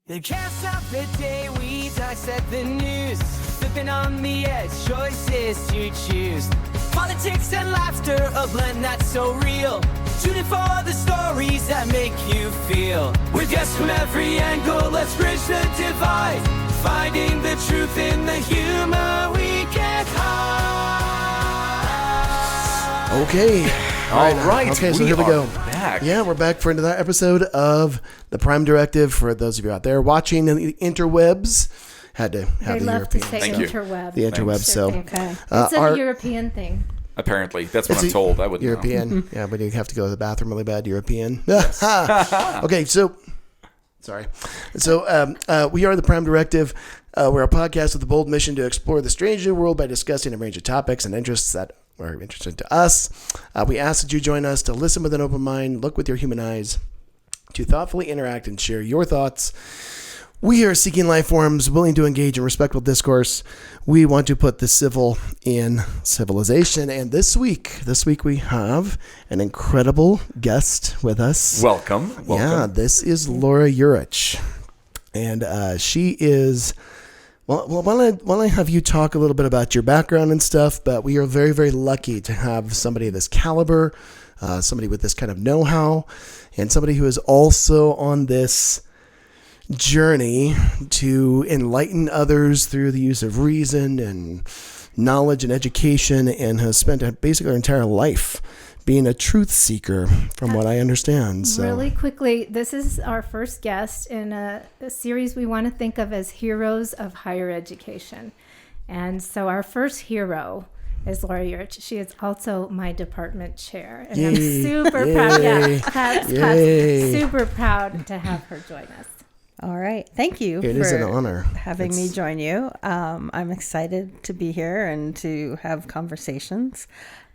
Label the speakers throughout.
Speaker 1: It can't stop the day we dissect the news. Flipping on the edge, choices to choose. Politics and laughter, a blend that's so real. Tuning for the stories that make you feel. With guests from every angle, let's bridge the divide. Finding the truth in the humor we can't hide.
Speaker 2: Okay.
Speaker 3: All right.
Speaker 2: Okay, so here we go.
Speaker 3: Back.
Speaker 2: Yeah, we're back for another episode of the Prime Directive. For those of you out there watching the interwebs, had to have
Speaker 4: They
Speaker 2: the
Speaker 4: love
Speaker 2: European.
Speaker 4: to say
Speaker 3: Thank you.
Speaker 4: interweb.
Speaker 2: The interwebs. So
Speaker 4: Okay. It's a
Speaker 2: our-
Speaker 4: European thing.
Speaker 3: Apparently, that's what
Speaker 2: It's
Speaker 3: I'm told. I wouldn't know.
Speaker 2: European. Yeah, but you have to go to the bathroom really bad. European. Okay, so sorry. So we are the Prime Directive. We're a podcast with a bold mission to explore the strange new world by discussing a range of topics and interests that are interesting to us. We ask that you join us to listen with an open mind, look with your human eyes, to thoughtfully interact and share your thoughts. We are seeking life forms willing to engage in respectful discourse. We want to put the civil in civilization. And this week we have an incredible guest with us.
Speaker 3: Welcome.
Speaker 2: Yeah, this is Laura Eurich. And she is... Well, why don't I have you talk a little bit about your background and stuff, but we are very, very lucky to have somebody of this caliber, somebody with this kind of know-how, and somebody who is also on this journey to enlighten others through the use of reason and knowledge and education, and has spent basically her entire life being a truth seeker, from what I understand. So.
Speaker 4: Really quickly, this is our first guest in a series we want to think of as Heroes of Higher Education. And so our first hero is Laura Eurich. She is also my department chair. And I'm super proud. Yeah, claps, super proud to have her join us.
Speaker 5: All right. Thank you
Speaker 2: It is an honor.
Speaker 5: having me join you. I'm excited to be here and to have conversations.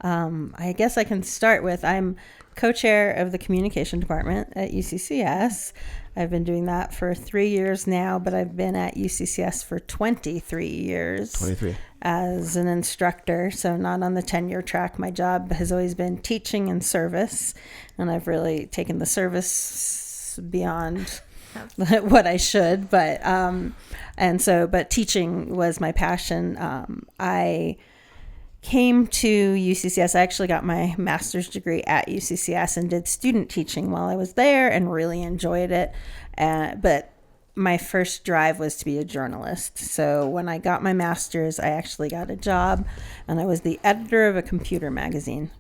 Speaker 5: I guess I can start with I'm co-chair of the communication department at UCCS. I've been doing that for 3 years now, but I've been at UCCS for 23 years
Speaker 2: 23.
Speaker 5: as an instructor, so not on the tenure track. My job has always been teaching and service, and I've really taken the service beyond what I should, but teaching was my passion. I came to UCCS. I actually got my master's degree at UCCS and did student teaching while I was there and really enjoyed it. But my first drive was to be a journalist. So when I got my master's, I actually got a job, and I was the editor of a computer magazine.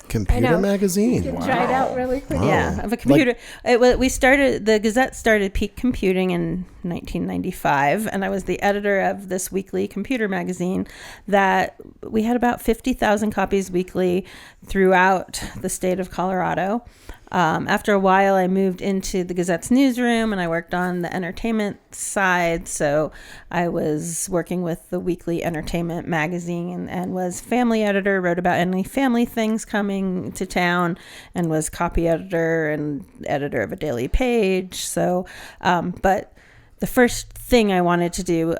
Speaker 2: Computer magazine.
Speaker 4: You can try it out really quick.
Speaker 2: Wow.
Speaker 5: Yeah, of a computer. The Gazette started peak computing in 1995, and I was the editor of this weekly computer magazine that we had about 50,000 copies weekly throughout the state of Colorado. After a while, I moved into the Gazette's newsroom, and I worked on the entertainment side. So I was working with the weekly entertainment magazine and was family editor, wrote about any family things coming to town, and was copy editor and editor of a daily page. So, but the first thing I wanted to do,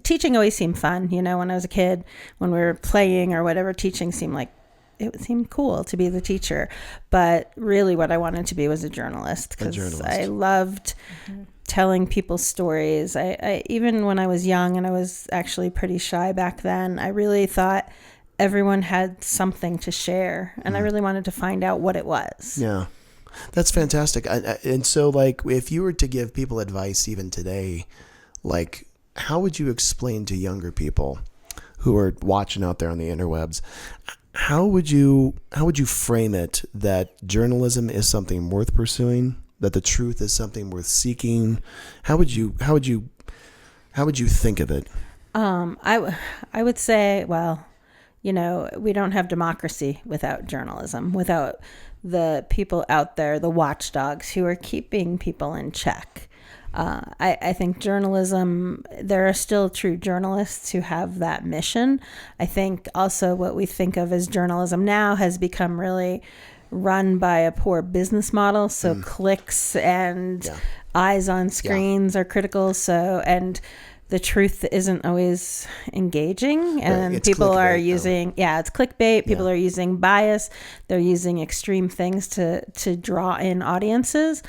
Speaker 5: teaching always seemed fun. You know, when I was a kid, when we were playing or whatever, teaching it seemed cool to be the teacher, but really what I wanted to be was a journalist, because I loved telling people stories. I even when I was young, and I was actually pretty shy back then, I really thought everyone had something to share, and I really wanted to find out what it was.
Speaker 2: Yeah, that's fantastic. And so, like, if you were to give people advice even today, like, how would you explain to younger people who are watching out there on the interwebs, how would you frame it that journalism is something worth pursuing, that the truth is something worth seeking? How would you think of it?
Speaker 5: I would say, well, you know, we don't have democracy without journalism, without the people out there, the watchdogs who are keeping people in check. I think journalism, there are still true journalists who have that mission. I think also what we think of as journalism now has become really run by a poor business model. So clicks and eyes on screens are critical. So, and the truth isn't always engaging, and people are using, it's clickbait. People are using bias. They're using extreme things to draw in audiences.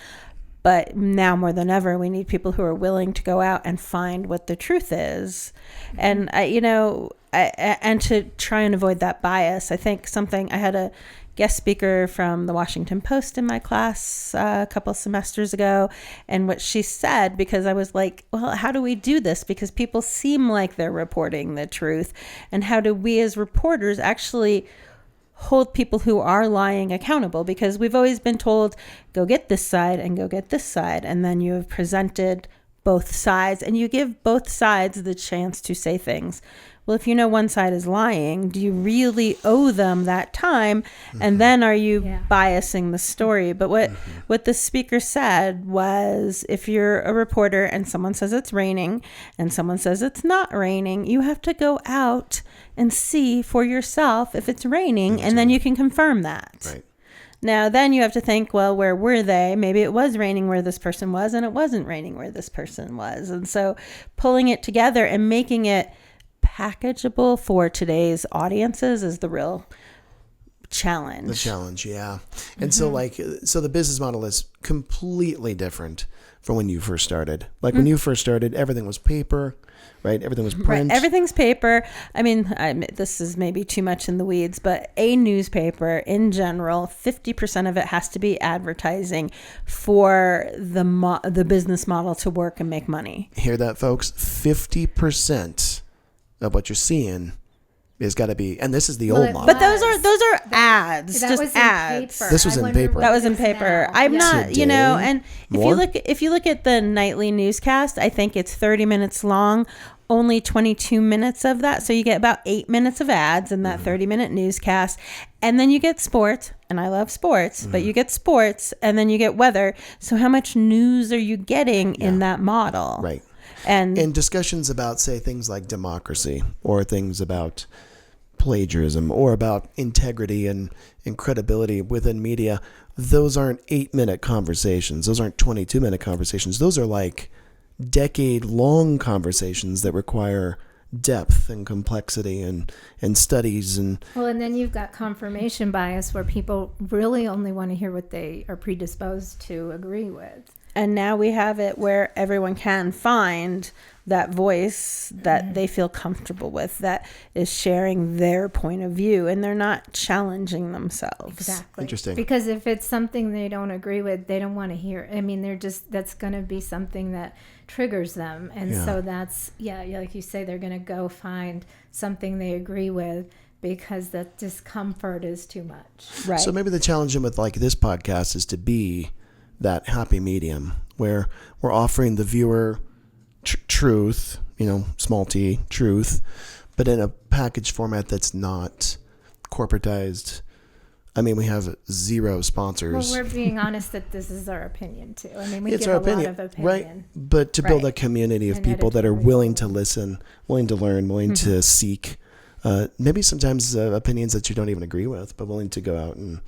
Speaker 5: But now more than ever, we need people who are willing to go out and find what the truth is. And, and to try and avoid that bias. I think I had a guest speaker from the Washington Post in my class a couple semesters ago. And what she said, because I was like, well, how do we do this? Because people seem like they're reporting the truth. And how do we as reporters actually hold people who are lying accountable? Because we've always been told, go get this side and go get this side. And then you have presented both sides and you give both sides the chance to say things. Well, if you know one side is lying, do you really owe them that time? And then are you biasing the story? But what the speaker said was, if you're a reporter and someone says it's raining and someone says it's not raining, you have to go out and see for yourself if it's raining, and then you can confirm that.
Speaker 2: Right.
Speaker 5: Now, then you have to think, well, where were they? Maybe it was raining where this person was, and it wasn't raining where this person was. And so pulling it together and making it packageable for today's audiences is the real challenge.
Speaker 2: The challenge, yeah. And so the business model is completely different from when you first started. Like when you first started, everything was paper, right? Everything was print.
Speaker 5: Right. Everything's paper. I mean, this is maybe too much in the weeds, but a newspaper in general, 50% of it has to be advertising for the business model to work and make money.
Speaker 2: Hear that, folks? 50% of what you're seeing is got to be, and this is the old model.
Speaker 5: But those are ads,
Speaker 4: That
Speaker 5: just
Speaker 4: was in
Speaker 5: ads.
Speaker 4: paper.
Speaker 2: This was
Speaker 4: I
Speaker 2: in
Speaker 4: wonder
Speaker 2: paper.
Speaker 4: what
Speaker 5: That was in
Speaker 4: it is
Speaker 5: paper.
Speaker 4: now.
Speaker 5: I'm
Speaker 4: Yeah.
Speaker 5: not,
Speaker 2: Today?
Speaker 5: and
Speaker 2: More?
Speaker 5: if you look at the nightly newscast, I think it's 30 minutes long, only 22 minutes of that. So you get about 8 minutes of ads in that 30-minute newscast. And then you get sports, and I love sports, but you get sports, and then you get weather. So how much news are you getting in that model?
Speaker 2: Right.
Speaker 5: And
Speaker 2: discussions about, say, things like democracy, or things about plagiarism, or about integrity and credibility within media, those aren't 8-minute conversations. Those aren't 22-minute conversations. Those are like decade-long conversations that require depth and complexity and studies. And
Speaker 4: then you've got confirmation bias, where people really only want to hear what they are predisposed to agree with.
Speaker 5: And now we have it where everyone can find that voice that they feel comfortable with, that is sharing their point of view, and they're not challenging themselves.
Speaker 4: Exactly.
Speaker 2: Interesting.
Speaker 4: Because if it's something they don't agree with, they don't want to hear. I mean, that's going to be something that triggers them. And so that's, like you say, they're going to go find something they agree with, because that discomfort is too much.
Speaker 5: Right.
Speaker 2: so maybe the challenge with like this podcast is to be that happy medium where we're offering the viewer truth, small t, truth, but in a package format that's not corporatized. I mean, we have 0 sponsors.
Speaker 4: Well, we're being honest that this is our opinion too. I mean, we
Speaker 2: It's
Speaker 4: give
Speaker 2: our
Speaker 4: a
Speaker 2: opinion,
Speaker 4: lot of opinion.
Speaker 2: right? But to build
Speaker 5: Right.
Speaker 2: a community of
Speaker 4: An
Speaker 2: people that are
Speaker 4: editorial.
Speaker 2: willing to listen, willing to learn, willing to seek, maybe sometimes opinions that you don't even agree with, but willing to go out and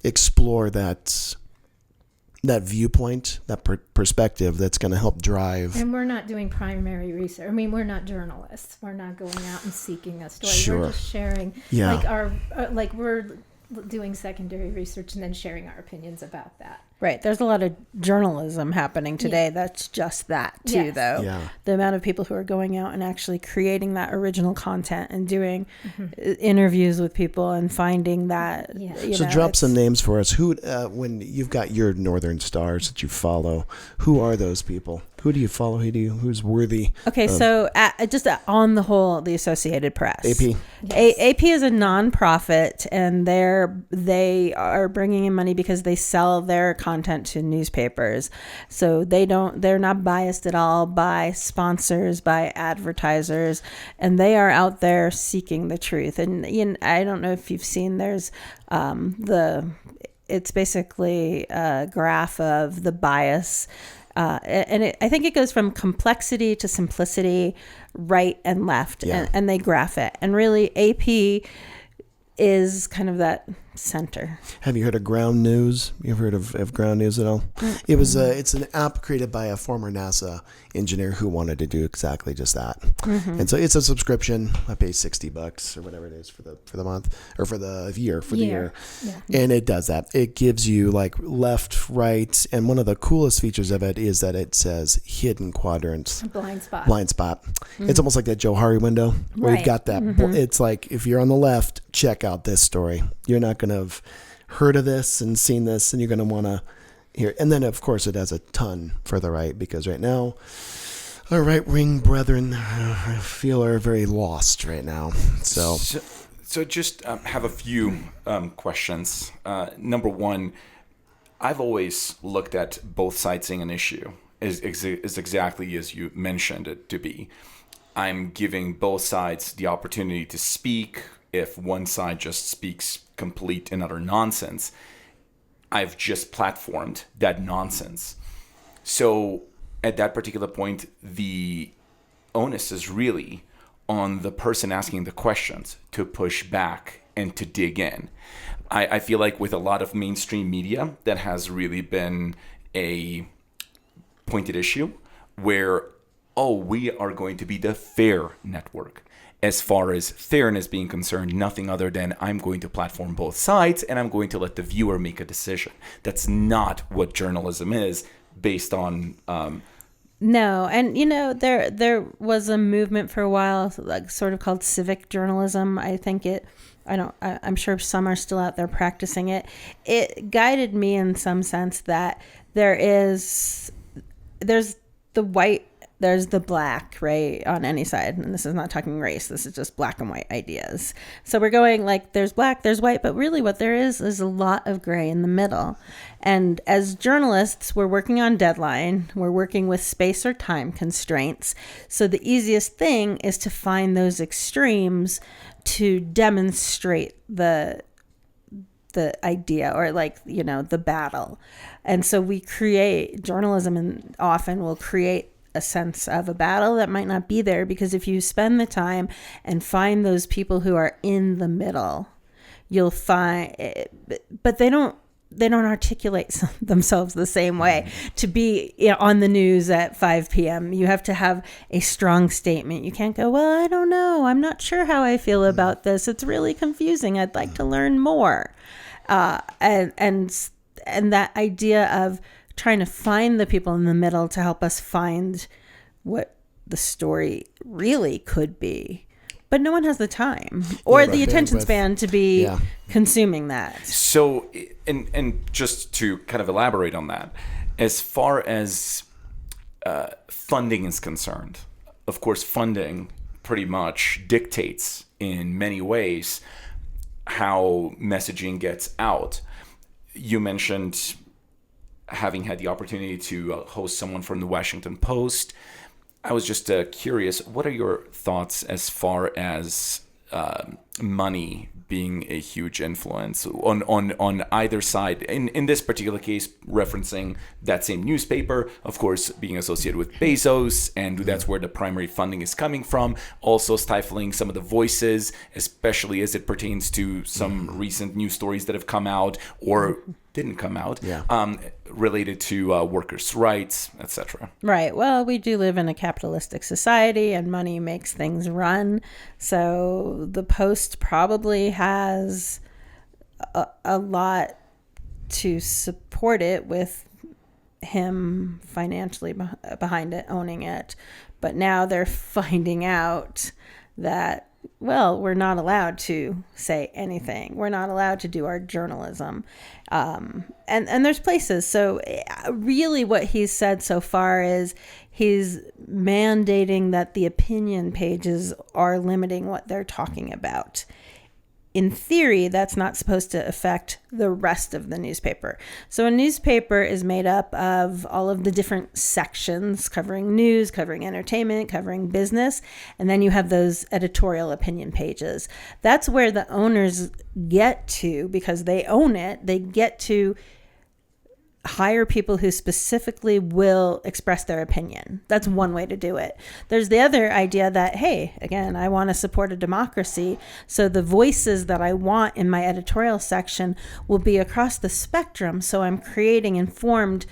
Speaker 2: explore that viewpoint, that perspective that's going to help drive.
Speaker 4: And we're not doing primary research. I mean, we're not journalists. We're not going out and seeking a story.
Speaker 2: Sure.
Speaker 4: We're just sharing,
Speaker 2: Yeah.
Speaker 4: like we're doing secondary research and then sharing our opinions about that.
Speaker 5: Right. There's a lot of journalism happening today. That's just that too,
Speaker 4: Yes.
Speaker 5: though.
Speaker 2: Yeah.
Speaker 5: The amount of people who are going out and actually creating that original content and doing interviews with people and finding that.
Speaker 4: Yeah.
Speaker 2: So drop some names for us. Who, when you've got your Northern Stars that you follow, who are those people? Who do you follow? Who's worthy?
Speaker 5: Okay, so just on the whole, the Associated Press.
Speaker 2: AP.
Speaker 5: AP is a nonprofit, and they are bringing in money because they sell their content to newspapers. So they're not biased at all by sponsors, by advertisers, and they are out there seeking the truth. And I don't know if you've seen, there's it's basically a graph of the bias. I think it goes from complexity to simplicity, right and left, and they graph it. And really, AP is kind of that center.
Speaker 2: Have you heard of Ground News? You've heard of Ground News at all? It was it's an app created by a former NASA engineer who wanted to do exactly just that. And so it's a subscription. I pay $60 or whatever it is for the month or for the year
Speaker 4: Yeah.
Speaker 2: and it does that. It gives you like left, right, and one of the coolest features of it is that it says hidden quadrants.
Speaker 4: Blind spot.
Speaker 2: It's almost like that Johari window where you've
Speaker 4: Right.
Speaker 2: got that. It's like if you're on the left, check out this story. You're not going to have heard of this and seen this, and you're going to want to hear. And then, of course, it has a ton for the right, because right now, our right-wing brethren, I feel, are very lost right now. So
Speaker 3: just have a few questions. Number one, I've always looked at both sides seeing an issue is exactly as you mentioned it to be. I'm giving both sides the opportunity to speak. If one side just speaks complete and utter nonsense, I've just platformed that nonsense. So at that particular point, the onus is really on the person asking the questions to push back and to dig in. I feel like with a lot of mainstream media, that has really been a pointed issue where, we are going to be the fair network. As far as fairness being concerned, nothing other than I'm going to platform both sides and I'm going to let the viewer make a decision. That's not what journalism is based on.
Speaker 5: No, and there was a movement for a while, like sort of called civic journalism. I'm sure some are still out there practicing it. It guided me in some sense that there's the white, there's the black, right, on any side. And this is not talking race. This is just black and white ideas. So we're going like there's black, there's white, but really what there is a lot of gray in the middle. And as journalists, we're working on deadline. We're working with space or time constraints. So the easiest thing is to find those extremes to demonstrate the idea or the battle. And so we create journalism, and often will create a sense of a battle that might not be there, because if you spend the time and find those people who are in the middle, you'll find, but they don't articulate themselves the same way to be on the news at 5 p.m. You have to have a strong statement. You can't go, well, I don't know. I'm not sure how I feel about this. It's really confusing. I'd like to learn more. And that idea of trying to find the people in the middle to help us find what the story really could be. But no one has the time or the attention span to be consuming that.
Speaker 3: So, and just to kind of elaborate on that, as far as funding is concerned, of course, funding pretty much dictates in many ways how messaging gets out. You mentioned having had the opportunity to host someone from the Washington Post. I was just curious, what are your thoughts as far as money being a huge influence on either side? In this particular case, referencing that same newspaper, of course, being associated with Bezos, and that's where the primary funding is coming from, also stifling some of the voices, especially as it pertains to some recent news stories that have come out or didn't come out, related to workers' rights, etc.
Speaker 5: Right. Well, we do live in a capitalistic society, and money makes things run. So the Post probably has a lot to support it, with him financially behind it, owning it. But now they're finding out that, well, we're not allowed to say anything. We're not allowed to do our journalism. And there's places. So really what he's said so far is he's mandating that the opinion pages are limiting what they're talking about. In theory, that's not supposed to affect the rest of the newspaper. So a newspaper is made up of all of the different sections covering news, covering entertainment, covering business, and then you have those editorial opinion pages. That's where the owners get to, because they own it, they get to hire people who specifically will express their opinion. That's one way to do it. There's the other idea that, hey, again, I want to support a democracy. So the voices that I want in my editorial section will be across the spectrum. So I'm creating informed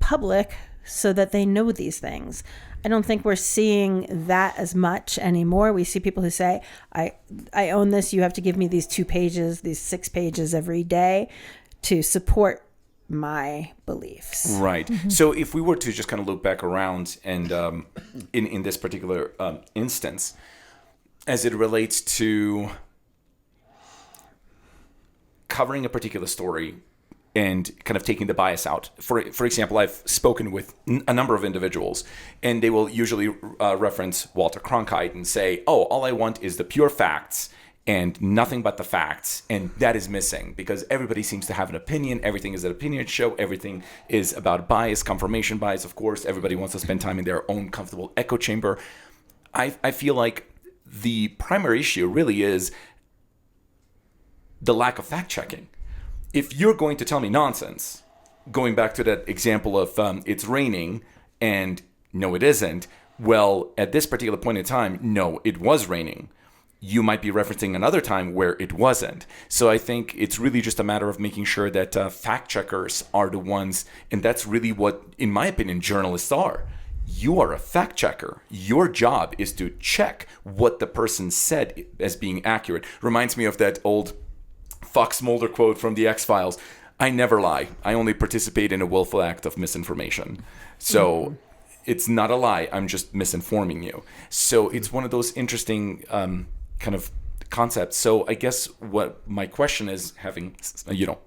Speaker 5: public so that they know these things. I don't think we're seeing that as much anymore. We see people who say, I own this. You have to give me these 2 pages, these 6 pages every day to support my beliefs.
Speaker 3: Right. So if we were to just kind of loop back around and in this particular instance, as it relates to covering a particular story and kind of taking the bias out. For example, I've spoken with a number of individuals, and they will usually reference Walter Cronkite and say, oh, all I want is the pure facts and nothing but the facts, and that is missing because everybody seems to have an opinion. Everything is an opinion show. Everything is about bias, confirmation bias, of course. Everybody wants to spend time in their own comfortable echo chamber. I feel like the primary issue really is the lack of fact-checking. If you're going to tell me nonsense, going back to that example of it's raining and no, it isn't, well, at this particular point in time, no, it was raining. You might be referencing another time where it wasn't. So I think it's really just a matter of making sure that fact checkers are the ones, and that's really what, in my opinion, journalists are. You are a fact checker. Your job is to check what the person said as being accurate. Reminds me of that old Fox Mulder quote from the X-Files. I never lie. I only participate in a willful act of misinformation. So it's not a lie. I'm just misinforming you. So it's one of those interesting kind of concepts. So I guess what my question is, having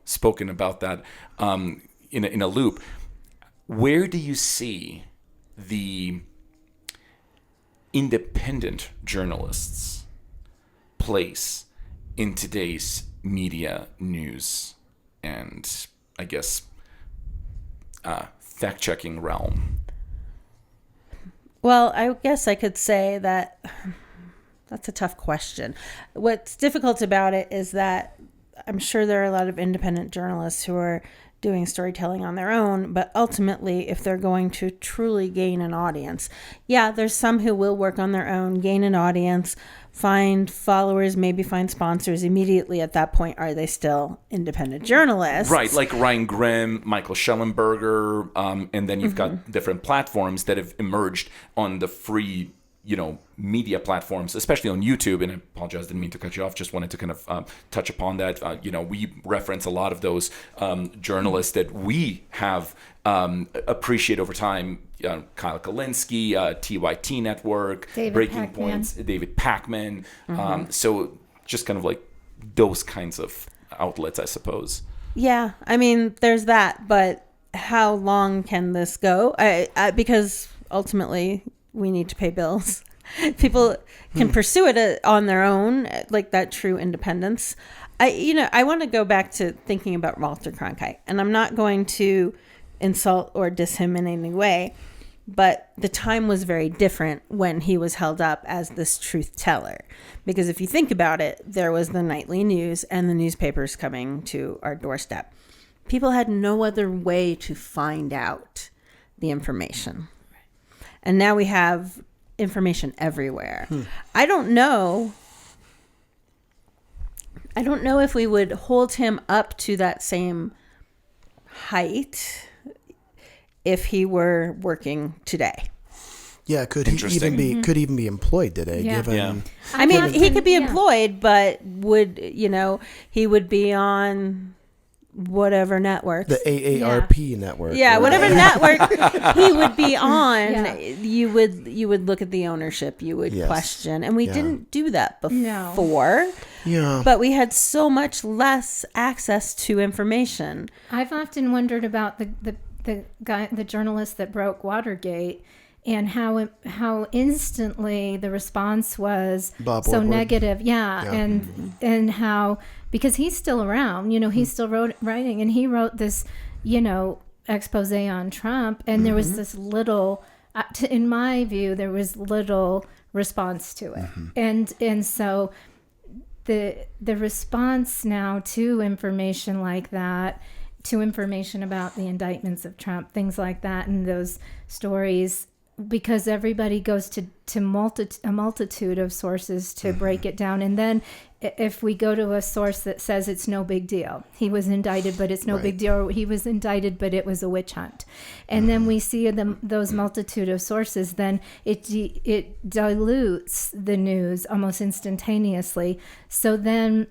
Speaker 3: spoken about that in a loop, where do you see the independent journalists' place in today's media, news, and I guess fact-checking realm?
Speaker 5: Well, I guess I could say that that's a tough question. What's difficult about it is that I'm sure there are a lot of independent journalists who are doing storytelling on their own, but ultimately, if they're going to truly gain an audience, yeah, there's some who will work on their own, gain an audience, find followers, maybe find sponsors. Immediately at that point, are they still independent journalists?
Speaker 3: Right, like Ryan Grimm, Michael Schellenberger, and then you've got different platforms that have emerged on the free media platforms, especially on YouTube. And I apologize, didn't mean to cut you off. Just wanted to kind of touch upon that. We reference a lot of those journalists that we have appreciate over time. Kyle Kalinske, TYT Network, Breaking Points, David Pakman. So just kind of like those kinds of outlets, I suppose. Yeah,
Speaker 5: I mean, there's that, but how long can this go? Because ultimately, we need to pay bills. People can pursue it on their own, like that true independence. I want to go back to thinking about Walter Cronkite, and I'm not going to insult or diss him in any way, but the time was very different when he was held up as this truth teller. Because if you think about it, there was the nightly news and the newspapers coming to our doorstep. People had no other way to find out the information. And now we have information everywhere. I don't know if we would hold him up to that same height if he were working today.
Speaker 2: Yeah, could he even be employed today?
Speaker 4: Yeah.
Speaker 5: I mean, he could be employed, but would he would be on whatever network,
Speaker 2: the AARP network,
Speaker 5: whatever network he would be on, you would look at the ownership, you would question, and we didn't do that before. But we had so much less access to information.
Speaker 4: I've often wondered about the journalist that broke Watergate, and how instantly the response was
Speaker 2: Bob
Speaker 4: so
Speaker 2: Woodward.
Speaker 4: Negative, and how, because he's still around, he's still writing, and he wrote this, expose on Trump, and there was this little, in my view, there was little response to it, and so the response now to information like that to information about the indictments of Trump, things like that, and those stories, because everybody goes to a multitude of sources to break it down. And then if we go to a source that says it's no big deal, he was indicted, but it's no big deal, or he was indicted, but it was a witch hunt. And then we see those multitude of sources, then it dilutes the news almost instantaneously. So then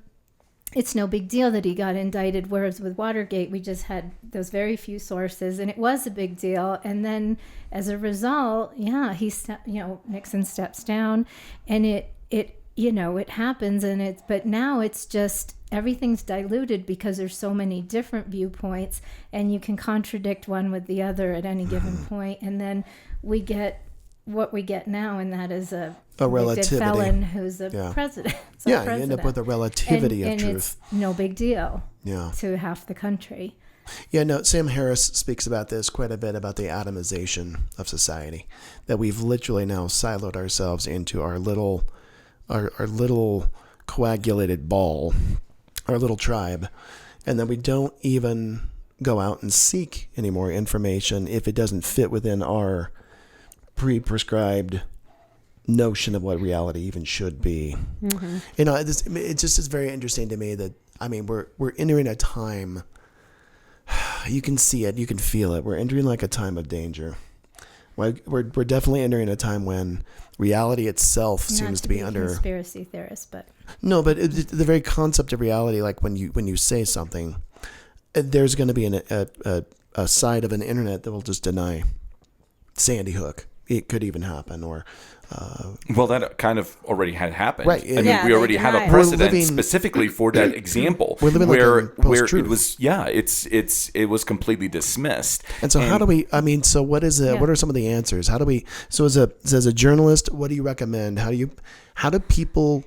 Speaker 4: it's no big deal that he got indicted, whereas with Watergate, we just had those very few sources, and it was a big deal. And then as a result, Nixon steps down, and it happens, and but now it's just everything's diluted because there's so many different viewpoints, and you can contradict one with the other at any given point, and then we get what we get now, and that is a
Speaker 2: relativity
Speaker 4: felon who's a president.
Speaker 2: You end up with a relativity of truth.
Speaker 4: It's no big deal
Speaker 2: Yeah.
Speaker 4: to half the country.
Speaker 2: Yeah, no, Sam Harris speaks about this quite a bit, about the atomization of society, that we've literally now siloed ourselves into our little coagulated ball, our little tribe, and then we don't even go out and seek any more information if it doesn't fit within our pre-prescribed notion of what reality even should be. Mm-hmm. It just is very interesting to me that, we're entering a time, you can see it, you can feel it, we're entering like a time of danger. We're definitely entering a time when reality itself seems to be under
Speaker 4: conspiracy theorists, but
Speaker 2: the very concept of reality, like when you say something, there's going to be a side of an internet that will just deny Sandy Hook. It could even happen, or
Speaker 3: that kind of already had happened.
Speaker 2: Right.
Speaker 3: We already have a precedent specifically for that example.
Speaker 2: We're living
Speaker 3: where
Speaker 2: post-truth.
Speaker 3: It was it was completely dismissed.
Speaker 2: And so how do we? So what is it? What are some of the answers? How do we? So as a journalist, what do you recommend? How do people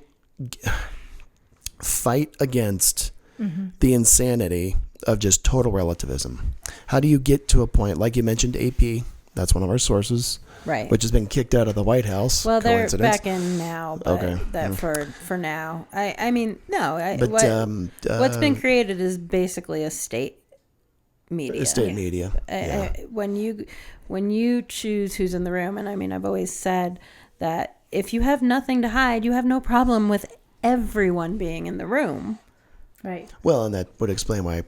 Speaker 2: fight against the insanity of just total relativism? How do you get to a point, like you mentioned, AP? That's one of our sources. Right. Which has been kicked out of the White House.
Speaker 5: Well, they're back in now, but for now. What's been created is basically a state media. When you choose who's in the room, and I've always said that if you have nothing to hide, you have no problem with everyone being in the room.
Speaker 4: Right.
Speaker 2: Well, and that would explain why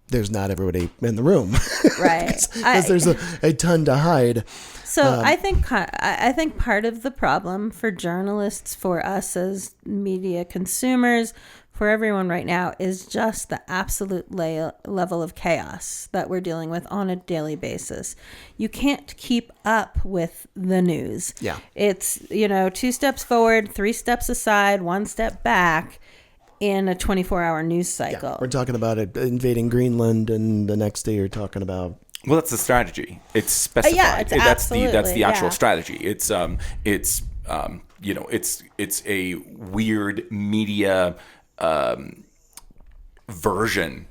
Speaker 2: there's not everybody in the room.
Speaker 5: Right.
Speaker 2: Because there's a ton to hide.
Speaker 5: So I think part of the problem for journalists, for us as media consumers, for everyone right now, is just the absolute level of chaos that we're dealing with on a daily basis. You can't keep up with the news.
Speaker 2: Yeah.
Speaker 5: It's, 2 steps forward, 3 steps aside, 1 step back in a 24-hour news cycle.
Speaker 2: Yeah. We're talking about invading Greenland, and the next day you're talking about...
Speaker 3: Well, that's the strategy. It's specified. That's the actual strategy. It's a weird media version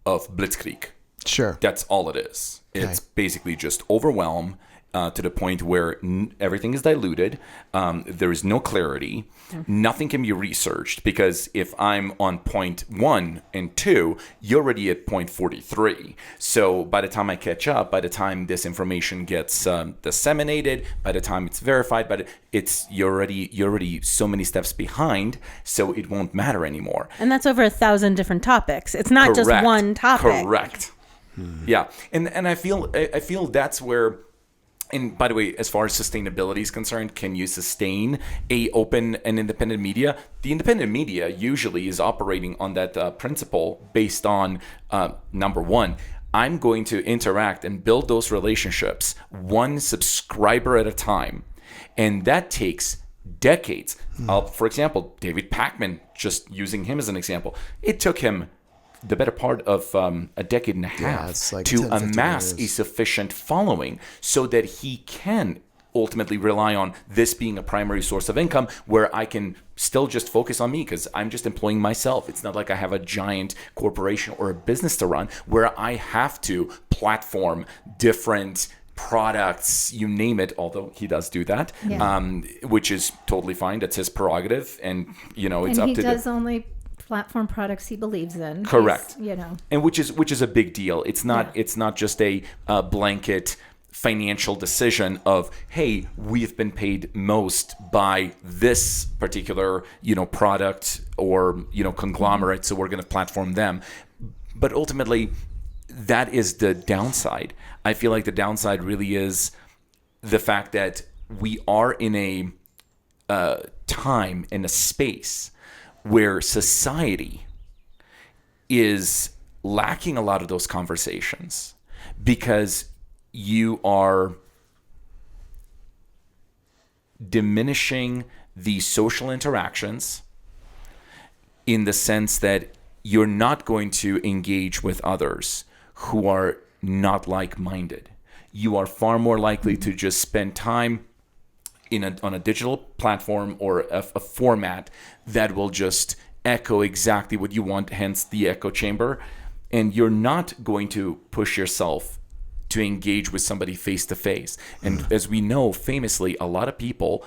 Speaker 3: of blitzkrieg.
Speaker 2: Sure.
Speaker 3: That's all it is.
Speaker 2: Okay.
Speaker 3: It's basically just overwhelm to the point where everything is diluted. There is no clarity. Nothing can be researched, because if I'm on point 1 and 2, you're already at point 43. So by the time I catch up, by the time this information gets disseminated, by the time it's verified, you're already so many steps behind, so it won't matter anymore.
Speaker 5: And that's over 1,000 different topics. It's not just one topic.
Speaker 3: Correct. Yeah, and I feel that's where. And by the way, as far as sustainability is concerned, can you sustain a open and independent media? The independent media usually is operating on that principle based on, number one, I'm going to interact and build those relationships one subscriber at a time. And that takes decades. For example, David Pakman, just using him as an example, it took him the better part of a decade and a half
Speaker 2: like
Speaker 3: to amass a sufficient following so that he can ultimately rely on this being a primary source of income, where I can still just focus on me because I'm just employing myself. It's not like I have a giant corporation or a business to run where I have to platform different products, you name it, although he does do that, which is totally fine. That's his prerogative. And, it's up to
Speaker 4: he does only platform products he believes in.
Speaker 3: Correct.
Speaker 4: He's, you know,
Speaker 3: And which is a big deal. It's not just a blanket financial decision of, hey, we've been paid most by this particular, product or, conglomerate, so we're going to platform them. But ultimately, that is the downside. I feel like the downside really is the fact that we are in a time and a space where society is lacking a lot of those conversations because you are diminishing the social interactions in the sense that you're not going to engage with others who are not like-minded. You are far more likely to just spend time on a digital platform or a format that will just echo exactly what you want, hence the echo chamber. And you're not going to push yourself to engage with somebody face to face. And as we know, famously, a lot of people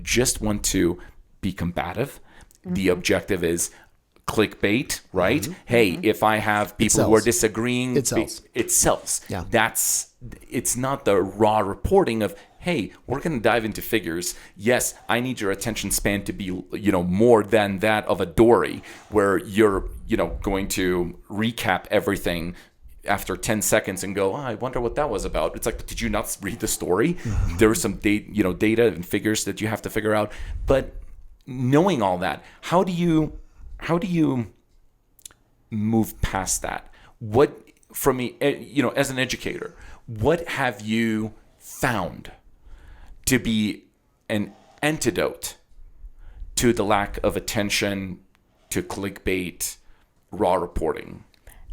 Speaker 3: just want to be combative. The objective is clickbait, right? Hey, if I have people who are disagreeing,
Speaker 2: it sells.
Speaker 3: It sells.
Speaker 2: Yeah.
Speaker 3: It's not the raw reporting of, hey, we're going to dive into figures. Yes, I need your attention span to be, more than that of a Dory, where you're, going to recap everything after 10 seconds and go, I wonder what that was about. It's like, did you not read the story? There was some data and figures that you have to figure out. But knowing all that, how do you move past that? What, from me, as an educator, what have you found to be an antidote to the lack of attention to clickbait, raw reporting?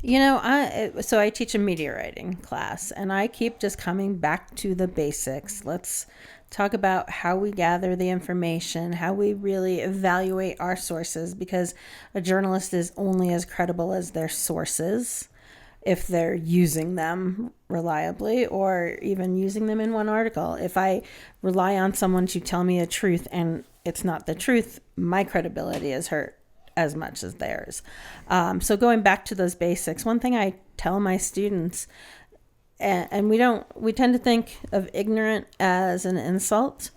Speaker 5: I teach a media writing class, and I keep just coming back to the basics. Let's talk about how we gather the information, how we really evaluate our sources, because a journalist is only as credible as their sources, if they're using them reliably or even using them in one article. If I rely on someone to tell me a truth and it's not the truth, my credibility is hurt as much as theirs. So going back to those basics, one thing I tell my students, and we tend to think of ignorant as an insult,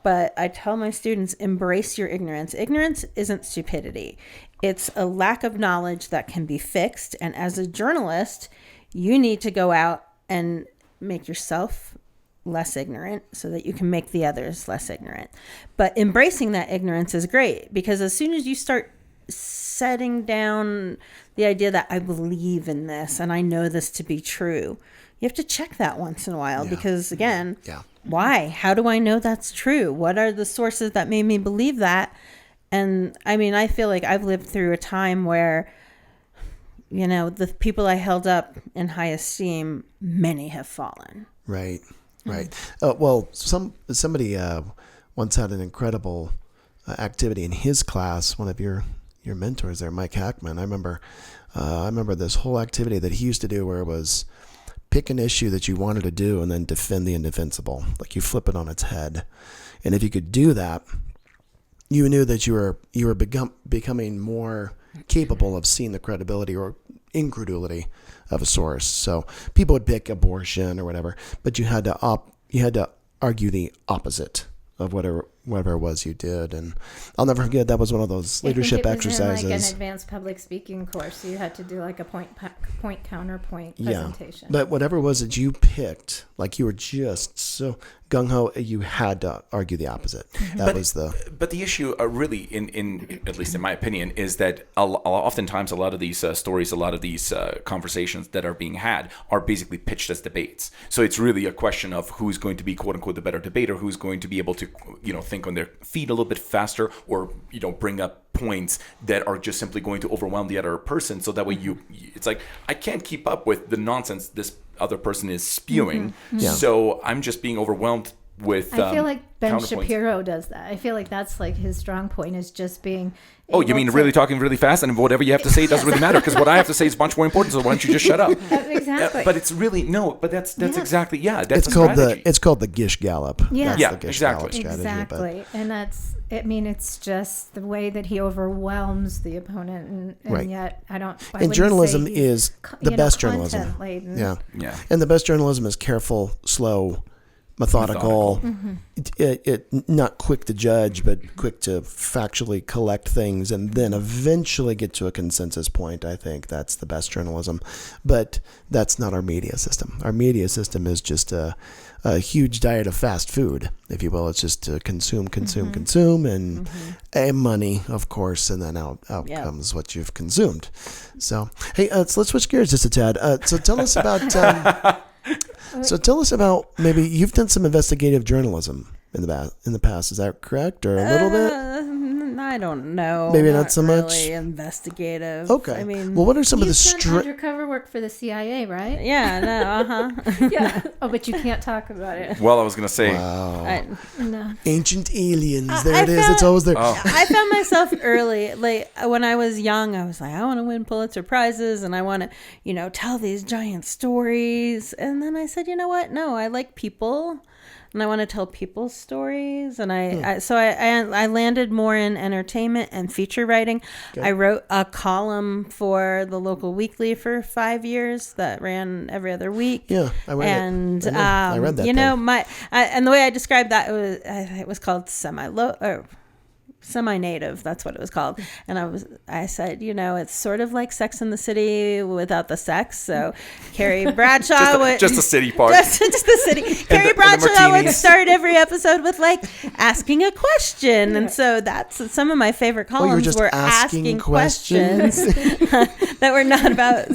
Speaker 5: but I tell my students, embrace your ignorance. Ignorance isn't stupidity. It's a lack of knowledge that can be fixed. And as a journalist, you need to go out and make yourself less ignorant so that you can make the others less ignorant. But embracing that ignorance is great, because as soon as you start setting down the idea that I believe in this and I know this to be true, you have to check that once in a while, because again, why? How do I know that's true? What are the sources that made me believe that? And I mean, I feel like I've lived through a time where, the people I held up in high esteem, many have fallen.
Speaker 2: Right. Well, somebody once had an incredible activity in his class. One of your mentors there, Mike Hackman. I remember this whole activity that he used to do, where it was pick an issue that you wanted to do and then defend the indefensible. Like, you flip it on its head, and if you could do that, you knew that you were becoming more capable of seeing the credibility or incredulity of a source. So people would pick abortion or whatever, but you had to argue the opposite of whatever it was you did. And I'll never forget, that was one of those leadership exercises.
Speaker 4: In like an advanced public speaking course, so you had to do like a point counterpoint presentation.
Speaker 2: But whatever it was that you picked, like, you were just so gung-ho, you had to argue the opposite. But
Speaker 3: the issue really, in at least in my opinion, is that oftentimes a lot of these stories, a lot of these conversations that are being had are basically pitched as debates. So it's really a question of who's going to be, quote unquote, the better debater, who's going to be able to, think on their feet a little bit faster, or, bring up points that are just simply going to overwhelm the other person. So that way it's like, I can't keep up with the nonsense this other person is spewing. So I'm just being overwhelmed with
Speaker 4: I feel like Ben
Speaker 3: counterpoints.
Speaker 4: Shapiro does that. I feel like that's like his strong point is just being.
Speaker 3: Oh, you mean really talking really fast, and whatever you have to say doesn't really matter, because what I have to say is much more important, so why don't you just shut up?
Speaker 4: Exactly.
Speaker 3: But it's really, no, but that's exactly, that's
Speaker 2: It's
Speaker 3: a
Speaker 2: called
Speaker 3: strategy.
Speaker 2: it's called the Gish Gallop.
Speaker 4: Yeah.
Speaker 2: That's
Speaker 3: Yeah,
Speaker 2: the Gish
Speaker 3: exactly.
Speaker 2: Gallop strategy,
Speaker 4: Exactly. And that's, I mean, it's just the way that he overwhelms the opponent. And
Speaker 2: Right.
Speaker 4: yet, I
Speaker 2: And
Speaker 4: wouldn't
Speaker 2: journalism
Speaker 4: say he's
Speaker 2: is the best journalism.
Speaker 4: content-laden.
Speaker 2: Yeah.
Speaker 3: Yeah.
Speaker 2: And the best journalism is careful, slow, methodical, it not quick to judge, but quick to factually collect things and then eventually get to a consensus point. I think that's the best journalism, but that's not our media system. Our media system is just a huge diet of fast food, if you will. It's just to consume, and money, of course, and then out comes what you've consumed. So, hey, so let's switch gears just a tad. So tell us about. So tell us about, maybe you've done some investigative journalism in the past. Is that correct, or a little bit?
Speaker 5: I don't know.
Speaker 2: Maybe not so much?
Speaker 5: really investigative.
Speaker 2: Okay.
Speaker 5: I mean,
Speaker 2: well, what are some of the
Speaker 4: You've done undercover work for the CIA, right?
Speaker 5: yeah, no,
Speaker 4: Yeah. Oh, but you can't talk about it.
Speaker 3: Well, I was going to say,
Speaker 4: No.
Speaker 2: ancient aliens?
Speaker 5: I
Speaker 2: There it is.
Speaker 5: found-
Speaker 2: It's always there.
Speaker 5: I found myself early, like when I was young, I was like, I want to win Pulitzer Prizes and I want to, tell these giant stories. And then I said, you know what? No, I like people. And I want to tell people's stories, and I landed more in entertainment and feature writing. I wrote a column for the local weekly for 5 years that ran every other week.
Speaker 2: Yeah, I read
Speaker 5: and,
Speaker 2: it. I read that.
Speaker 5: And the way I described that it was called semi-native, that's what it was called. And I said, it's sort of like Sex in the City without the sex. So Carrie Bradshaw
Speaker 3: just the city part.
Speaker 5: just the city. Carrie Bradshaw would
Speaker 3: martinis.
Speaker 5: start every episode with asking a question. And so that's some of my favorite
Speaker 2: Oh, you were
Speaker 5: columns
Speaker 2: just
Speaker 5: were
Speaker 2: asking
Speaker 5: questions that were not about,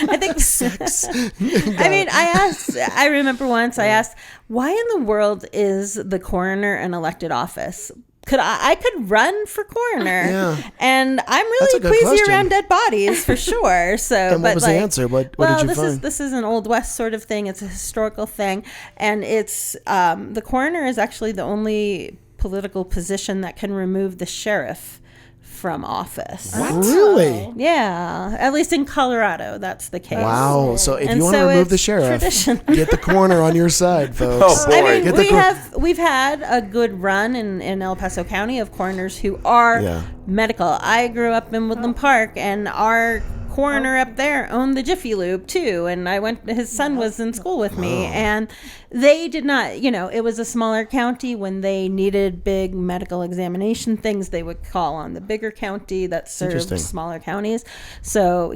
Speaker 5: I think,
Speaker 2: Sex.
Speaker 5: I remember once I asked, why in the world is the coroner an elected office? I could run for coroner, and I'm really
Speaker 2: good
Speaker 5: queasy
Speaker 2: question.
Speaker 5: around dead bodies for sure. So,
Speaker 2: And what was the answer? What did you find?
Speaker 5: This is an Old West sort of thing. It's a historical thing, and it's the coroner is actually the only political position that can remove the sheriff from office.
Speaker 2: Really?
Speaker 5: Yeah, at least in Colorado, that's the case.
Speaker 2: Wow. So if
Speaker 5: And
Speaker 2: you want to
Speaker 5: so
Speaker 2: remove the
Speaker 5: it's
Speaker 2: sheriff,
Speaker 5: tradition.
Speaker 2: get the coroner on your side, folks.
Speaker 3: Oh, boy.
Speaker 5: I
Speaker 2: Get
Speaker 5: mean,
Speaker 2: the
Speaker 5: we've had a good run in El Paso County of coroners who are medical. I grew up in Woodland Park, and our coroner up there owned the Jiffy Lube too, and his son was in school with me, and they did not, it was a smaller county. When they needed big medical examination things, they would call on the bigger county that served smaller counties. So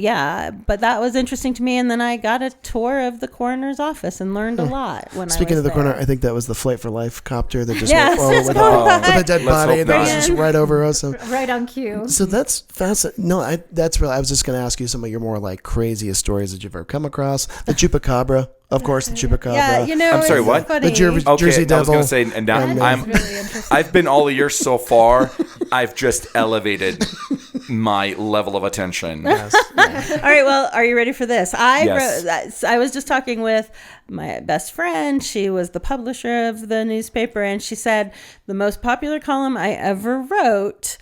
Speaker 5: but that was interesting to me, and then I got a tour of the coroner's office and learned a lot when
Speaker 2: Speaking
Speaker 5: I was
Speaker 2: of the
Speaker 5: there.
Speaker 2: coroner, I think that was the Flight for Life copter that just
Speaker 5: Yes,
Speaker 2: went
Speaker 5: it's
Speaker 2: with
Speaker 5: going
Speaker 2: a dead
Speaker 3: Let's
Speaker 2: body
Speaker 3: hope
Speaker 2: that
Speaker 3: not.
Speaker 2: was just right over us. So,
Speaker 4: Right on cue.
Speaker 2: so that's fascinating. No, that's really. I was just going to ask you some of your more like craziest stories that you've ever come across. The chupacabra, of course, the chupacabra.
Speaker 5: Yeah,
Speaker 3: I'm sorry,
Speaker 5: it's
Speaker 3: what?
Speaker 5: funny.
Speaker 2: The Jersey
Speaker 3: I was
Speaker 2: Devil.
Speaker 3: going to say, and now
Speaker 4: That's really interesting.
Speaker 3: I've been all years so far. I've just elevated my level of attention.
Speaker 2: Yes.
Speaker 5: All right, well, are you ready for this?
Speaker 3: Yes.
Speaker 5: I was just talking with my best friend. She was the publisher of the newspaper, and she said the most popular column I ever wrote.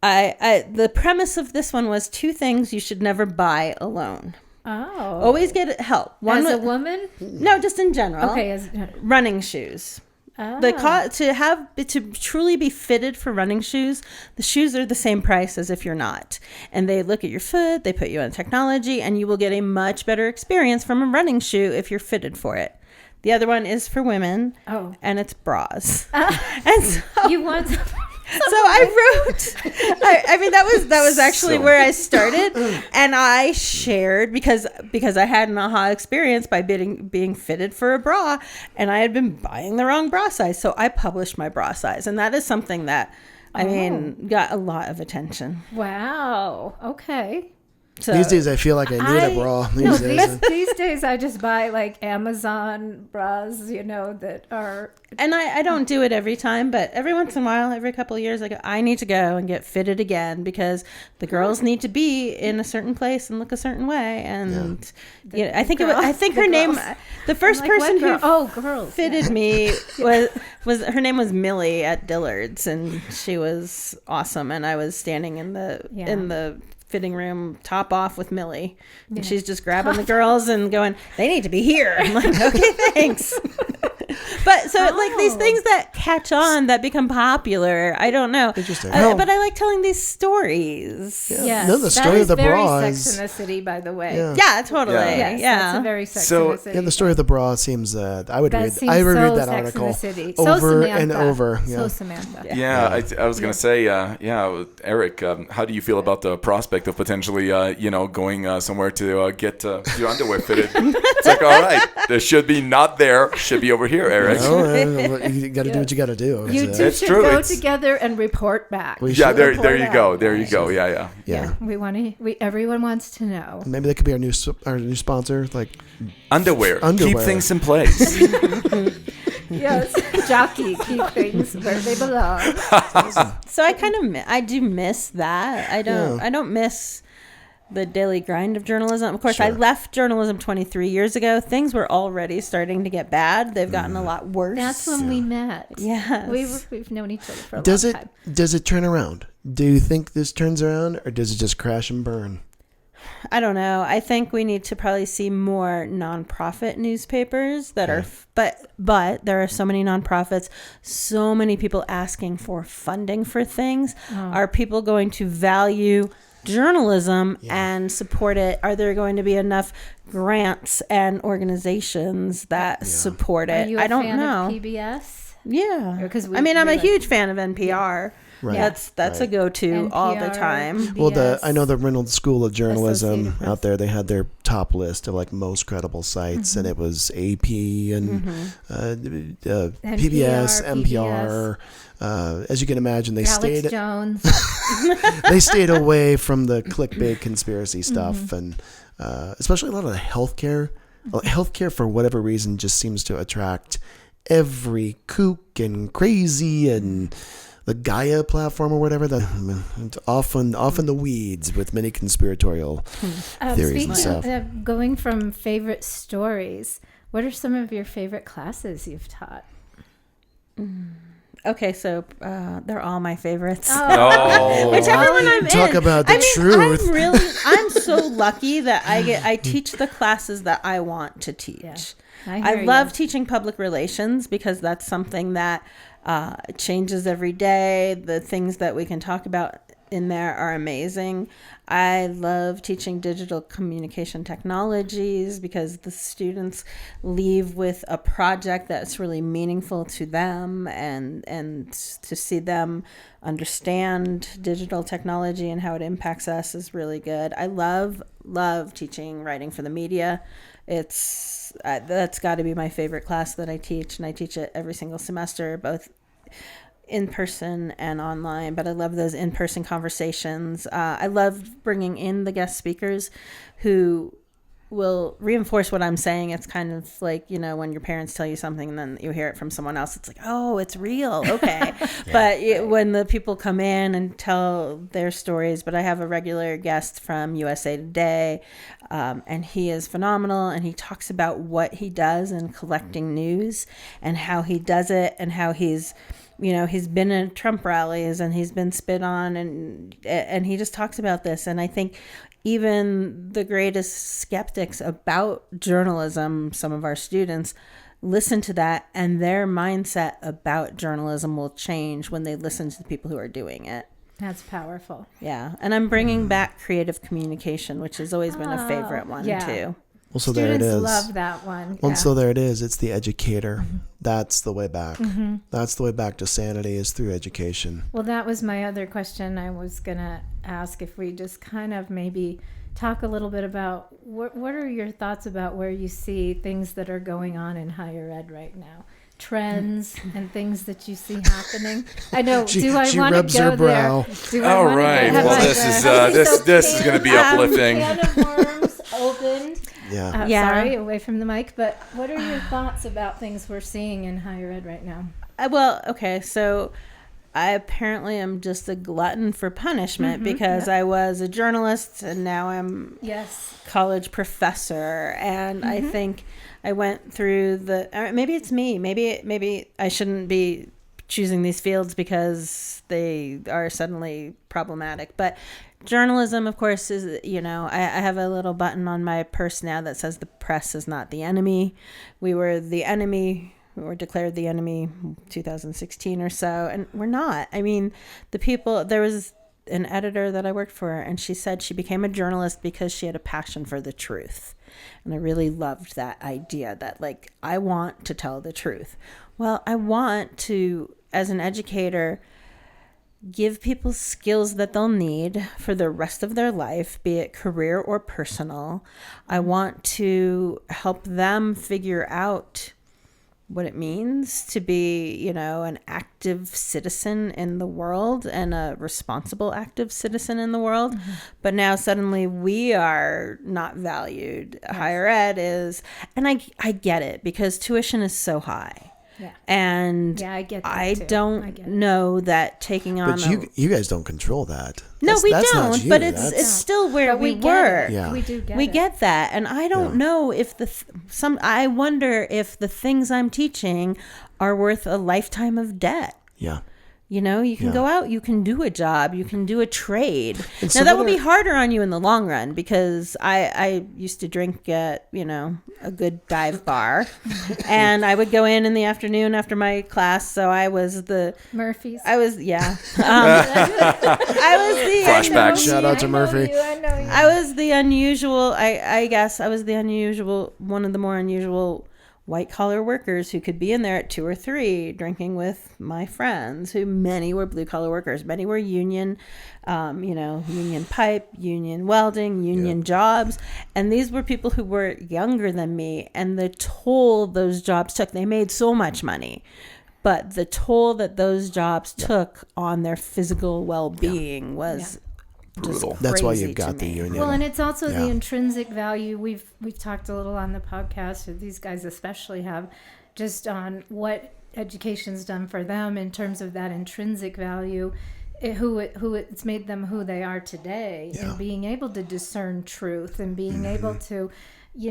Speaker 5: The premise of this one was 2 things you should never buy alone.
Speaker 4: Oh.
Speaker 5: Always get help.
Speaker 4: As a woman?
Speaker 5: No, just in general.
Speaker 4: Okay.
Speaker 5: Running shoes. To truly be fitted for running shoes, the shoes are the same price as if you're not. And they look at your foot, they put you on technology, and you will get a much better experience from a running shoe if you're fitted for it. The other one is for women, and it's bras. And so,
Speaker 4: You want some...
Speaker 5: so I wrote, I mean, that was actually where I started, and I shared because I had an aha experience by being fitted for a bra, and I had been buying the wrong bra size. So I published my bra size, and that is something that, got a lot of attention.
Speaker 4: Wow. Okay.
Speaker 5: So
Speaker 2: These days, I feel like I need a bra.
Speaker 4: These days I just buy like Amazon bras, that are.
Speaker 5: And I don't do it every time, but every once in a while, every couple of years, I need to go and get fitted again because the girls need to be in a certain place and look a certain way. And I think her name, the first person who fitted me was her name was Millie at Dillard's, and she was awesome. And I was standing in the fitting room top off with Millie, and she's just grabbing the girls and going, they need to be here. I'm like, okay, thanks. But so like these things that catch on, that become popular, I don't know.
Speaker 2: Interesting.
Speaker 5: But I like telling these stories.
Speaker 2: Yeah.
Speaker 4: Yes,
Speaker 2: No, the story of the bra
Speaker 4: very
Speaker 2: is
Speaker 4: Sex in the City, by the way.
Speaker 5: Yeah, totally.
Speaker 4: Yes, that's a very Sex in the City.
Speaker 2: Yeah, the story of the bra seems. I would read
Speaker 4: so
Speaker 2: that
Speaker 4: Sex
Speaker 2: article
Speaker 4: in the City.
Speaker 2: over
Speaker 4: Samantha.
Speaker 2: and over. Yeah.
Speaker 4: So Samantha.
Speaker 3: Yeah, I was gonna say, Eric, how do you feel about the prospect of potentially, going somewhere to get your underwear fitted? It's like, all right, there should be not there, should be over here, Eric.
Speaker 2: You got to do what you got to do.
Speaker 4: You two should go together and report back.
Speaker 3: There you go. There you go. Yeah.
Speaker 4: Everyone wants to know.
Speaker 2: Maybe that could be our new sponsor, like
Speaker 3: underwear. Keep things in place.
Speaker 4: Yes, jockey, keep things where they belong.
Speaker 5: So I do miss that. I don't miss the daily grind of journalism. Of course, I left journalism 23 years ago. Things were already starting to get bad. They've gotten a lot worse.
Speaker 4: That's when we met.
Speaker 5: Yes.
Speaker 4: We've known each other for a long time.
Speaker 2: Does it turn around? Do you think this turns around, or does it just crash and burn?
Speaker 5: I don't know. I think we need to probably see more nonprofit newspapers that are, but there are so many nonprofits, so many people asking for funding for things. Are people going to value journalism and support it? Are there going to be enough grants and organizations that support it?
Speaker 4: Are you
Speaker 5: I don't
Speaker 4: fan
Speaker 5: know.
Speaker 4: Of PBS?
Speaker 5: Yeah.
Speaker 4: Because
Speaker 5: I'm a huge fan of NPR.
Speaker 2: Right.
Speaker 5: That's a go-to all the time.
Speaker 4: PBS,
Speaker 2: Well, I know the Reynolds School of Journalism
Speaker 4: Associated Press.
Speaker 2: out there. They had their top list of like most credible sites, and it was AP and PBS, NPR. As you can imagine, they
Speaker 4: Alex Jones.
Speaker 2: they stayed away from the clickbait conspiracy stuff, and especially a lot of the healthcare. Healthcare, for whatever reason, just seems to attract every kook and crazy and the Gaia platform or whatever, it's often the weeds with many conspiratorial theories and stuff.
Speaker 4: Going from favorite stories, what are some of your favorite classes you've taught?
Speaker 5: Okay, so they're all my favorites.
Speaker 3: Whichever
Speaker 5: one I'm
Speaker 2: Talk
Speaker 5: in.
Speaker 2: about the truth.
Speaker 5: I'm so lucky that I teach the classes that I want to teach.
Speaker 4: Yeah,
Speaker 5: I love teaching public relations because that's something that changes every day. The things that we can talk about in there are amazing. I love teaching digital communication technologies because the students leave with a project that's really meaningful to them, and to see them understand digital technology and how it impacts us is really good. I love teaching writing for the media. It's that's got to be my favorite class that I teach, and I teach it every single semester, both in person and online. But I love those in-person conversations. I love bringing in the guest speakers who will reinforce what I'm saying. It's kind of like, when your parents tell you something and then you hear it from someone else, it's like, oh, it's real. Okay. When the people come in and tell their stories, but I have a regular guest from USA Today, and he is phenomenal, and he talks about what he does in collecting news and how he does it, and how he's been in Trump rallies and he's been spit on, and he just talks about this. And I think even the greatest skeptics about journalism, some of our students, listen to that, and their mindset about journalism will change when they listen to the people who are doing it.
Speaker 4: That's powerful.
Speaker 5: Yeah. And I'm bringing back creative communication, which has always been a favorite one too.
Speaker 2: Well, so
Speaker 4: Students
Speaker 2: there it is.
Speaker 4: love that one.
Speaker 2: Well, so there it is. It's the educator. That's the way back. That's the way back to sanity, is through education.
Speaker 4: Well, that was my other question. I was going to ask if we just kind of maybe talk a little bit about what are your thoughts about where you see things that are going on in higher ed right now? trends and things that you see happening? I know.
Speaker 2: She
Speaker 4: do I want
Speaker 2: rubs
Speaker 4: to go
Speaker 2: her brow.
Speaker 4: there? Do I
Speaker 3: All
Speaker 4: wanna
Speaker 3: right.
Speaker 4: have
Speaker 3: Well,
Speaker 4: like
Speaker 3: this is
Speaker 4: so
Speaker 3: this is going to be uplifting.
Speaker 4: Can of worms opened.
Speaker 2: Yeah.
Speaker 5: Yeah.
Speaker 4: Sorry, away from the mic. But what are your thoughts about things we're seeing in higher ed right now?
Speaker 5: Well, okay, so I apparently am just a glutton for punishment because I was a journalist and now I'm
Speaker 4: Yes.
Speaker 5: college professor, and I think I went through maybe it's me, maybe I shouldn't be choosing these fields because they are suddenly problematic, but journalism, of course, is, I have a little button on my purse now that says the press is not the enemy. We were declared the enemy 2016 or so, and we're not. I mean, there was an editor that I worked for, and she said she became a journalist because she had a passion for the truth. And I really loved that idea that, like, I want to tell the truth. Well, I want to, as an educator, give people skills that they'll need for the rest of their life, be it career or personal. I want to help them figure out what it means to be, an active citizen in the world and a responsible active citizen in the world. But now suddenly we are not valued. Yes. Higher ed is, and I get it because tuition is so high.
Speaker 4: Yeah.
Speaker 5: And
Speaker 4: I get that
Speaker 5: I
Speaker 4: too.
Speaker 5: don't know that taking on
Speaker 2: But you guys don't control that.
Speaker 5: No, we
Speaker 2: that's not
Speaker 5: don't,
Speaker 2: you.
Speaker 5: but it's still where
Speaker 4: But
Speaker 5: we
Speaker 4: get
Speaker 5: were.
Speaker 4: it.
Speaker 2: Yeah.
Speaker 4: We do get
Speaker 5: We
Speaker 4: it.
Speaker 5: get that, and I don't know if I wonder if the things I'm teaching are worth a lifetime of debt.
Speaker 2: Yeah.
Speaker 5: You can go out, you can do a job, you can do a trade.
Speaker 2: And
Speaker 5: Now
Speaker 2: so
Speaker 5: that
Speaker 2: what
Speaker 5: will be
Speaker 2: are-
Speaker 5: harder on you in the long run because I used to drink at, a good dive bar and I would go in the afternoon after my class. So I was
Speaker 4: Murphy's.
Speaker 5: I was the
Speaker 3: Flashbacks.
Speaker 2: Shout out to Murphy.
Speaker 4: I know you.
Speaker 5: I was the unusual, I guess I was the unusual, one of the more unusual white collar workers who could be in there at 2 or 3 drinking with my friends, who many were blue collar workers. Many were union, union pipe, union welding, union jobs. And these were people who were younger than me, and the toll those jobs took, they made so much money. But the toll that those jobs took on their physical well-being was
Speaker 3: Brutal.
Speaker 2: That's why
Speaker 5: crazy
Speaker 2: you've got
Speaker 5: to
Speaker 2: the
Speaker 5: me.
Speaker 2: union.
Speaker 4: Well, and it's also
Speaker 2: Yeah.
Speaker 4: the intrinsic value. We've talked a little on the podcast, or these guys especially have, just on what education's done for them in terms of that intrinsic value, who it's made them who they are today, and being able to discern truth and being able to, be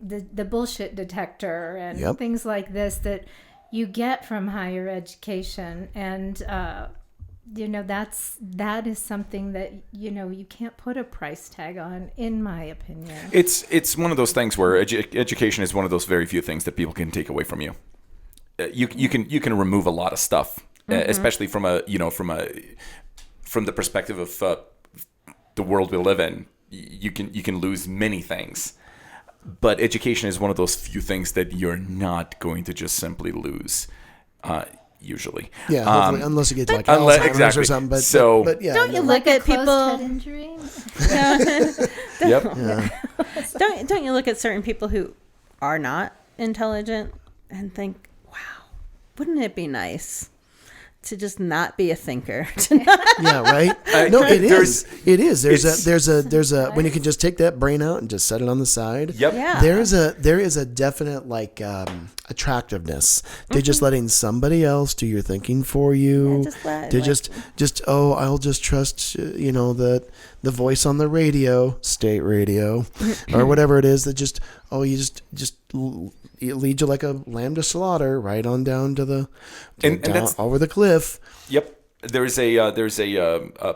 Speaker 4: the bullshit detector and things like this that you get from higher education. And that is something that you can't put a price tag on, in my opinion.
Speaker 3: It's one of those things where education is one of those very few things that people can take away from you. You can remove a lot of stuff, especially from the perspective of the world we live in. You can lose many things, but education is one of those few things that you're not going to just simply lose. Usually,
Speaker 2: hopefully, unless you get like Alzheimer's or something. But yeah,
Speaker 5: don't you
Speaker 4: Like
Speaker 5: look at
Speaker 4: a closed
Speaker 5: people?
Speaker 4: head injury?
Speaker 3: Yep.
Speaker 5: Don't you look at certain people who are not intelligent and think, wow, wouldn't it be nice to just not be a thinker?
Speaker 2: Yeah, right. No, it is. It is. There's a when you can just take that brain out and just set it on the side.
Speaker 3: Yep.
Speaker 5: Yeah.
Speaker 2: There is a definite attractiveness to just letting somebody else do your thinking for you. I'll just trust the voice on the radio, state radio, or whatever it is that it leads you like a lamb to slaughter right on down to the over the cliff.
Speaker 3: Yep. There's a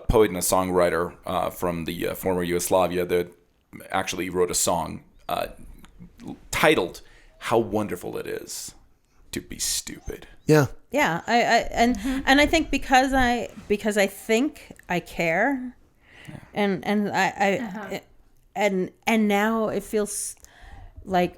Speaker 3: poet and a songwriter from the former Yugoslavia that actually wrote a song titled "How Wonderful It Is to Be Stupid."
Speaker 2: Yeah.
Speaker 5: Yeah, and I think because I think I care, and now it feels like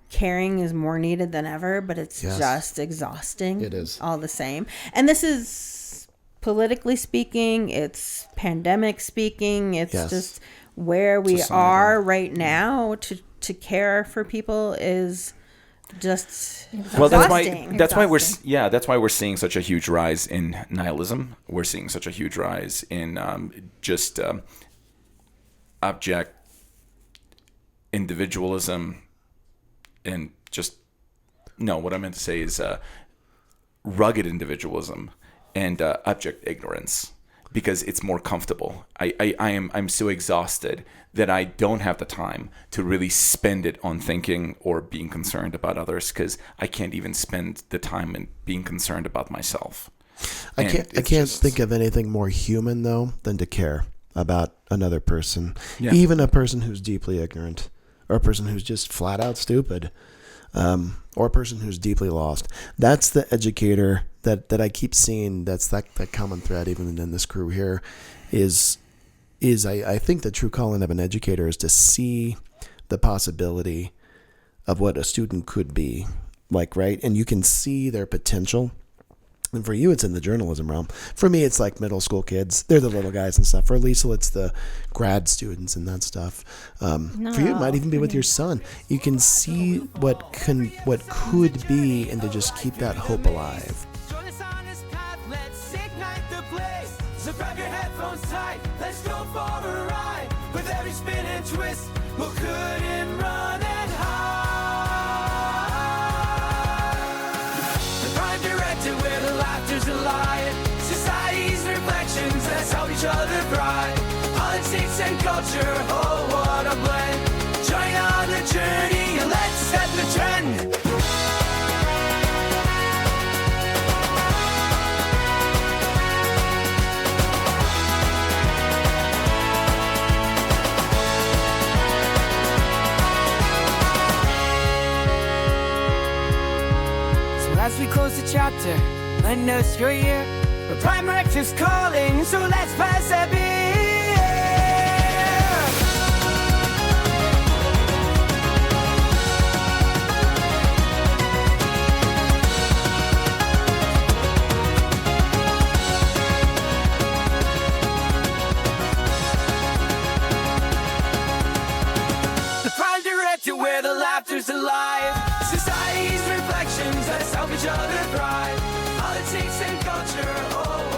Speaker 5: caring is more needed than ever, but it's just exhausting.
Speaker 2: It is
Speaker 5: all the same, and this is politically speaking, it's pandemic speaking, it's just where we are right now. To care for people is just
Speaker 3: Well,
Speaker 5: exhausting.
Speaker 3: that's why we're seeing such a huge rise in nihilism. We're seeing such a huge rise in abject individualism, and what I meant to say is rugged individualism and abject ignorance, because it's more comfortable. I'm so exhausted that I don't have the time to really spend it on thinking or being concerned about others, because I can't even spend the time in being concerned about myself.
Speaker 2: I can't think of anything more human though than to care about another person, even a person who's deeply ignorant, or a person who's just flat out stupid, or a person who's deeply lost. That's the educator that I keep seeing. That's that common thread even in this crew here is I think the true calling of an educator is to see the possibility of what a student could be like, right? And you can see their potential. And for you, it's in the journalism realm. For me, it's like middle school kids. They're the little guys and stuff. For Liesl, it's the grad students and that stuff. For you, it might even be with your son. You can see what could be, and to just keep that hope alive.
Speaker 1: Join us on this path, let's ignite the blaze. So grab your headphones tight, let's go for a ride. With every spin and twist, we'll cut and run and hide. The Prime Directive, where the laughter's alive. Society's reflections, let's help each other thrive. Politics and culture, oh what a blend. Join on the journey, and let's set the trend. As we close the chapter, lend us your ear. The Prime Directive's calling, so let's persevere. The Prime Directive, where the laughter's alive. Society's reflections, let's help each other thrive. Politics and culture, oh